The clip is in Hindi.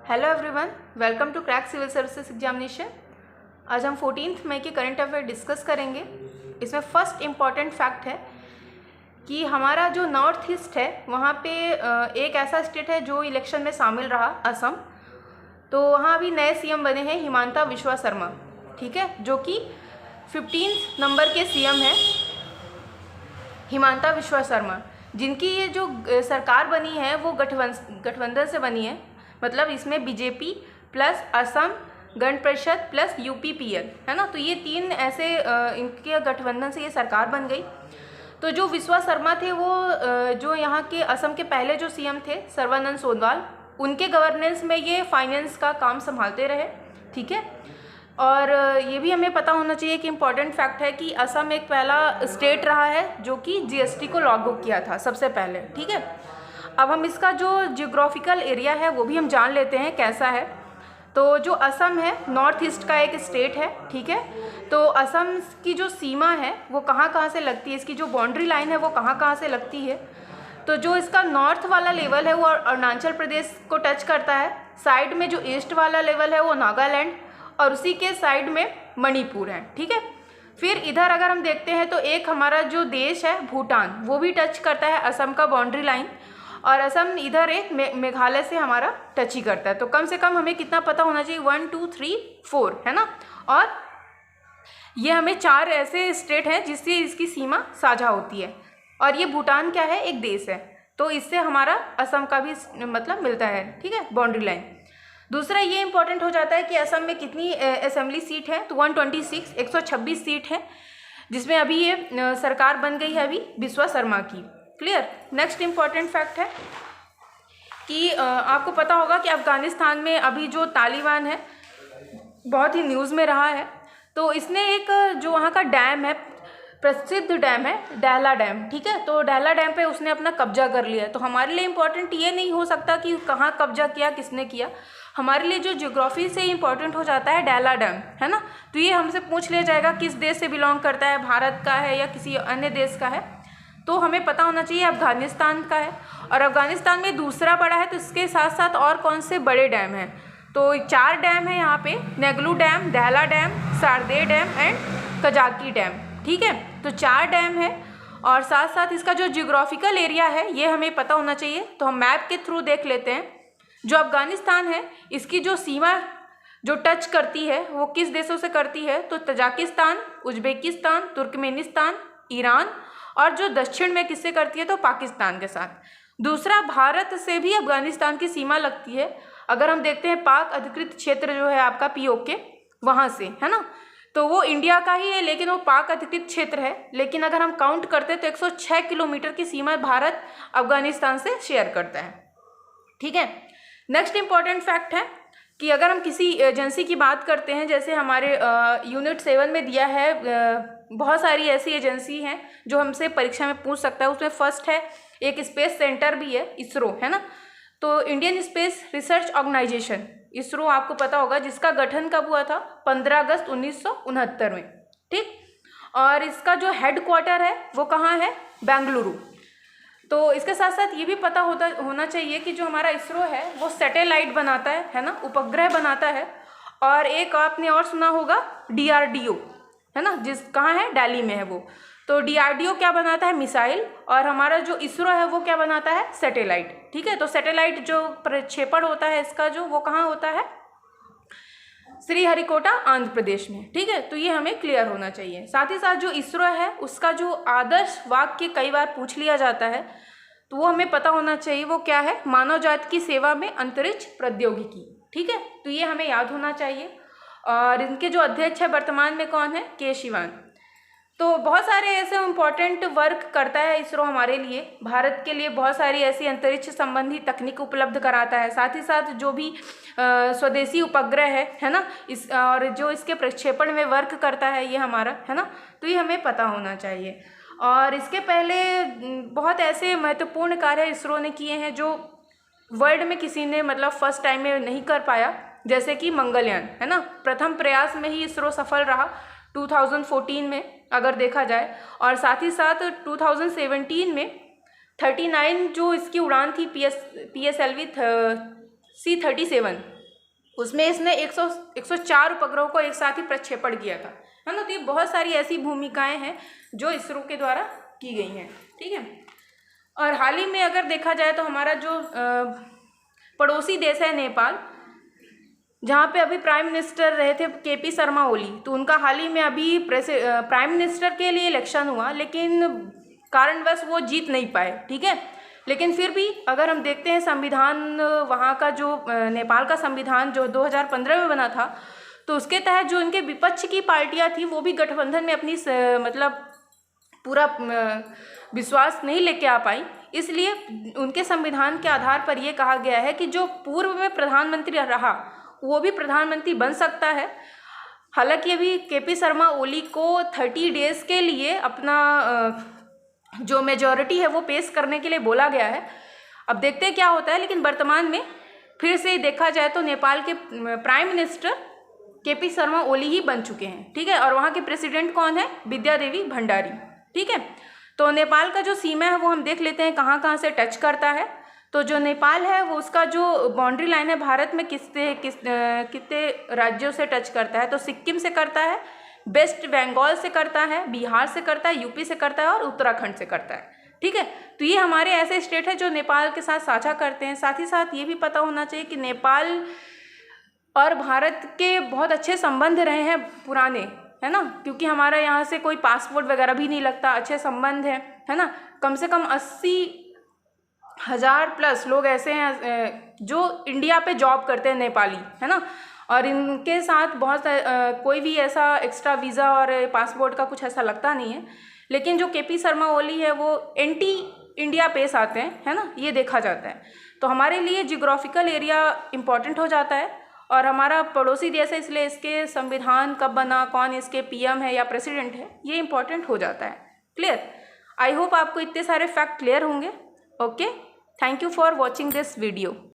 Hello everyone, welcome to crack civil services examination. आज हम 14 मई के करंट अफेयर डिस्कस करेंगे। इसमें फर्स्ट इम्पॉर्टेंट फैक्ट है कि हमारा जो नॉर्थ ईस्ट है वहाँ पे एक ऐसा स्टेट है जो इलेक्शन में शामिल रहा, असम। तो वहाँ अभी नए सीएम बने हैं हिमांता विश्वा शर्मा, ठीक है, जो कि 15 नंबर के सीएम हैं हिमांता विश्वा शर्मा, जिनकी ये जो सरकार बनी है वो गठबंधन से बनी है। मतलब इसमें BJP plus Assam Gana Parishad plus UPPL है ना। तो ये तीन ऐसे इनके गठबंधन से ये सरकार बन गई। तो जो विश्वा शर्मा थे वो जो यहाँ के असम के पहले जो सीएम थे सर्बानंद सोनोवाल, उनके गवर्नेंस में ये फाइनेंस का काम संभालते रहे, ठीक है। और ये भी हमें पता होना चाहिए कि इम्पॉर्टेंट फैक्ट है कि असम एक पहला स्टेट रहा है जो कि जीएसटी को लागू किया था सबसे पहले, ठीक है। अब हम इसका जो जियोग्राफिकल एरिया है वो भी हम जान लेते हैं कैसा है। तो जो असम है नॉर्थ ईस्ट का एक स्टेट है, ठीक है। तो असम की जो सीमा है वो कहाँ कहाँ से लगती है, इसकी जो बाउंड्री लाइन है वो कहाँ कहाँ से लगती है। तो जो इसका नॉर्थ वाला लेवल है वो अरुणाचल प्रदेश को टच करता है। साइड में जो ईस्ट वाला लेवल है वो नागालैंड और उसी के साइड में मणिपुर है, ठीक है। फिर इधर अगर हम देखते हैं तो एक हमारा जो देश है भूटान, वो भी टच करता है असम का बाउंड्री लाइन। और असम इधर एक मेघालय से हमारा टच ही करता है। तो कम से कम हमें कितना पता होना चाहिए, 1 2 3 4 है ना। और ये हमें 4 ऐसे स्टेट हैं जिससे इसकी सीमा साझा होती है। और ये भूटान क्या है, एक देश है। तो इससे हमारा असम का भी मतलब मिलता है, ठीक है, बाउंड्री लाइन। दूसरा ये इंपॉर्टेंट हो जाता है कि असम में कितनी असेंबली सीट है। तो 126 126 सीट है, जिसमें अभी ये सरकार बन गई है अभी विश्वा शर्मा की। क्लियर। नेक्स्ट इम्पॉर्टेंट फैक्ट है कि आपको पता होगा कि अफगानिस्तान में अभी जो तालिबान है बहुत ही न्यूज़ में रहा है। तो इसने एक जो वहाँ का डैम है, प्रसिद्ध डैम है डैला डैम, ठीक है। तो डैला डैम पे उसने अपना कब्जा कर लिया है। तो हमारे लिए इम्पोर्टेंट ये नहीं हो सकता कि कहाँ कब्जा किया, किसने किया। हमारे लिए जो ज्योग्राफी से इम्पोर्टेंट हो जाता है डैला डैम, है ना। तो ये हमसे पूछ लिया जाएगा किस देश से बिलोंग करता है, भारत का है या किसी अन्य देश का है। तो हमें पता होना चाहिए अफगानिस्तान का है। और अफगानिस्तान में दूसरा बड़ा है। तो इसके साथ साथ और कौन से बड़े डैम हैं, तो 4 डैम है यहाँ पे, नेगलू डैम, दहला डैम, सारदेय डैम एंड कजाकी डैम, ठीक है। तो 4 डैम है। और साथ साथ इसका जो जियोग्राफिकल एरिया है ये हमें पता होना चाहिए। तो हम मैप के थ्रू देख लेते हैं। जो अफगानिस्तान है इसकी जो सीमा जो टच करती है वो किस देशों से करती है, तो तजाकिस्तान, उज्बेकिस्तान, तुर्कमेनिस्तान, ईरान, और जो दक्षिण में किससे करती है, तो पाकिस्तान के साथ। दूसरा, भारत से भी अफगानिस्तान की सीमा लगती है। अगर हम देखते हैं पाक अधिकृत क्षेत्र जो है आपका पीओके, वहाँ से, है ना। तो वो इंडिया का ही है लेकिन वो पाक अधिकृत क्षेत्र है। लेकिन अगर हम काउंट करते हैं तो 106 किलोमीटर की सीमा भारत अफगानिस्तान से शेयर करता है, ठीक है। नेक्स्ट इम्पॉर्टेंट फैक्ट है कि अगर हम किसी एजेंसी की बात करते हैं, जैसे हमारे यूनिट 7 में दिया है, बहुत सारी ऐसी एजेंसी हैं जो हमसे परीक्षा में पूछ सकता है। उसमें फर्स्ट है एक स्पेस सेंटर भी है, इसरो, है ना। तो Indian space research organisation, ISRO आपको पता होगा, जिसका गठन कब हुआ था, 15 अगस्त 1969 में, ठीक। और इसका जो हेड क्वार्टर है वो कहाँ है, बेंगलुरु। तो इसके साथ साथ ये भी पता होना चाहिए कि जो हमारा इसरो है वो सैटेलाइट बनाता है ना, उपग्रह बनाता है। और एक आपने और सुना होगा डीआरडीओ, है ना, कहाँ है, दिल्ली में है वो। तो डीआरडीओ क्या बनाता है, मिसाइल। और हमारा जो इसरो है वो क्या बनाता है, सैटेलाइट, ठीक है। तो सैटेलाइट जो प्रक्षेपण होता है इसका जो, वो कहाँ होता है, श्रीहरिकोटा, आंध्र प्रदेश में, ठीक है। तो ये हमें क्लियर होना चाहिए। साथ ही साथ जो इसरो है उसका जो आदर्श वाक्य कई बार पूछ लिया जाता है, तो वो हमें पता होना चाहिए। वो क्या है, मानव जाति की सेवा में अंतरिक्ष प्रौद्योगिकी, ठीक है। तो ये हमें याद होना चाहिए। और इनके जो अध्यक्ष है वर्तमान में कौन है, के शिवान। तो बहुत सारे ऐसे इम्पोर्टेंट वर्क करता है इसरो हमारे लिए, भारत के लिए बहुत सारी ऐसी अंतरिक्ष संबंधी तकनीक उपलब्ध कराता है। साथ ही साथ जो भी स्वदेशी उपग्रह है ना, इस और जो इसके प्रक्षेपण में वर्क करता है ये हमारा, है ना। तो ये हमें पता होना चाहिए। और इसके पहले बहुत ऐसे महत्वपूर्ण कार्य इसरो ने किए हैं जो वर्ल्ड में किसी ने मतलब फर्स्ट टाइम में नहीं कर पाया, जैसे कि मंगलयान, है ना। प्रथम प्रयास में ही इसरो सफल रहा 2014 में अगर देखा जाए। और साथ ही साथ 2017 में 39 जो इसकी उड़ान थी PSLV C-37 उसमें इसने 104 उपग्रहों को एक साथ ही प्रक्षेपण किया था, है ना। तो ये बहुत सारी ऐसी भूमिकाएं हैं जो इसरो के द्वारा की गई हैं, ठीक है। और हाल ही में अगर देखा जाए तो हमारा जो पड़ोसी देश है नेपाल, जहाँ पे अभी प्राइम मिनिस्टर रहे थे KP शर्मा ओली, तो उनका हाल ही में अभी प्राइम मिनिस्टर के लिए इलेक्शन हुआ, लेकिन कारणवश वो जीत नहीं पाए, ठीक है। लेकिन फिर भी अगर हम देखते हैं संविधान, वहाँ का जो नेपाल का संविधान जो 2015 में बना था, तो उसके तहत जो उनके विपक्ष की पार्टियाँ थी वो भी गठबंधन में अपनी मतलब पूरा विश्वास नहीं लेके आ पाई। इसलिए उनके संविधान के आधार पर ये कहा गया है कि जो पूर्व में प्रधानमंत्री रहा वो भी प्रधानमंत्री बन सकता है। हालांकि अभी KP शर्मा ओली को 30 डेज के लिए अपना जो मेजॉरिटी है वो पेश करने के लिए बोला गया है। अब देखते हैं क्या होता है। लेकिन वर्तमान में फिर से देखा जाए तो नेपाल के prime minister KP Sharma Oli ही बन चुके हैं, ठीक है। और वहाँ के प्रेसिडेंट कौन है? विद्या देवी भंडारी, ठीक है। तो नेपाल का जो सीमा है वो हम देख लेते हैं कहाँ कहाँ से टच करता है। तो जो नेपाल है वो उसका जो बाउंड्री लाइन है भारत में कितने राज्यों से टच करता है? तो सिक्किम से करता है, वेस्ट बंगाल से करता है, बिहार से करता है, UP से करता है और उत्तराखंड से करता है, ठीक है। तो ये हमारे ऐसे स्टेट है जो नेपाल के साथ साझा करते हैं। साथ ही साथ ये भी पता होना चाहिए कि नेपाल और भारत के बहुत अच्छे संबंध रहे हैं पुराने, है ना, क्योंकि हमारा यहाँ से कोई पासपोर्ट वगैरह भी नहीं लगता, अच्छे संबंध है ना। कम से कम 80,000 प्लस लोग ऐसे हैं जो इंडिया पे जॉब करते हैं, नेपाली, है ना। और इनके साथ बहुत कोई भी ऐसा एक्स्ट्रा वीज़ा और पासपोर्ट का कुछ ऐसा लगता नहीं है। लेकिन जो KP शर्मा ओली है वो एंटी इंडिया पेश आते हैं, है ना, ये देखा जाता है। तो हमारे लिए जियोग्राफिकल एरिया इम्पॉर्टेंट हो जाता है और हमारा पड़ोसी देश है, इसलिए इसके संविधान कब बना, कौन इसके PM है या प्रेसिडेंट है, ये इम्पॉर्टेंट हो जाता है। क्लियर? आई होप आपको इतने सारे फैक्ट क्लियर होंगे। Okay, thank you for watching this video.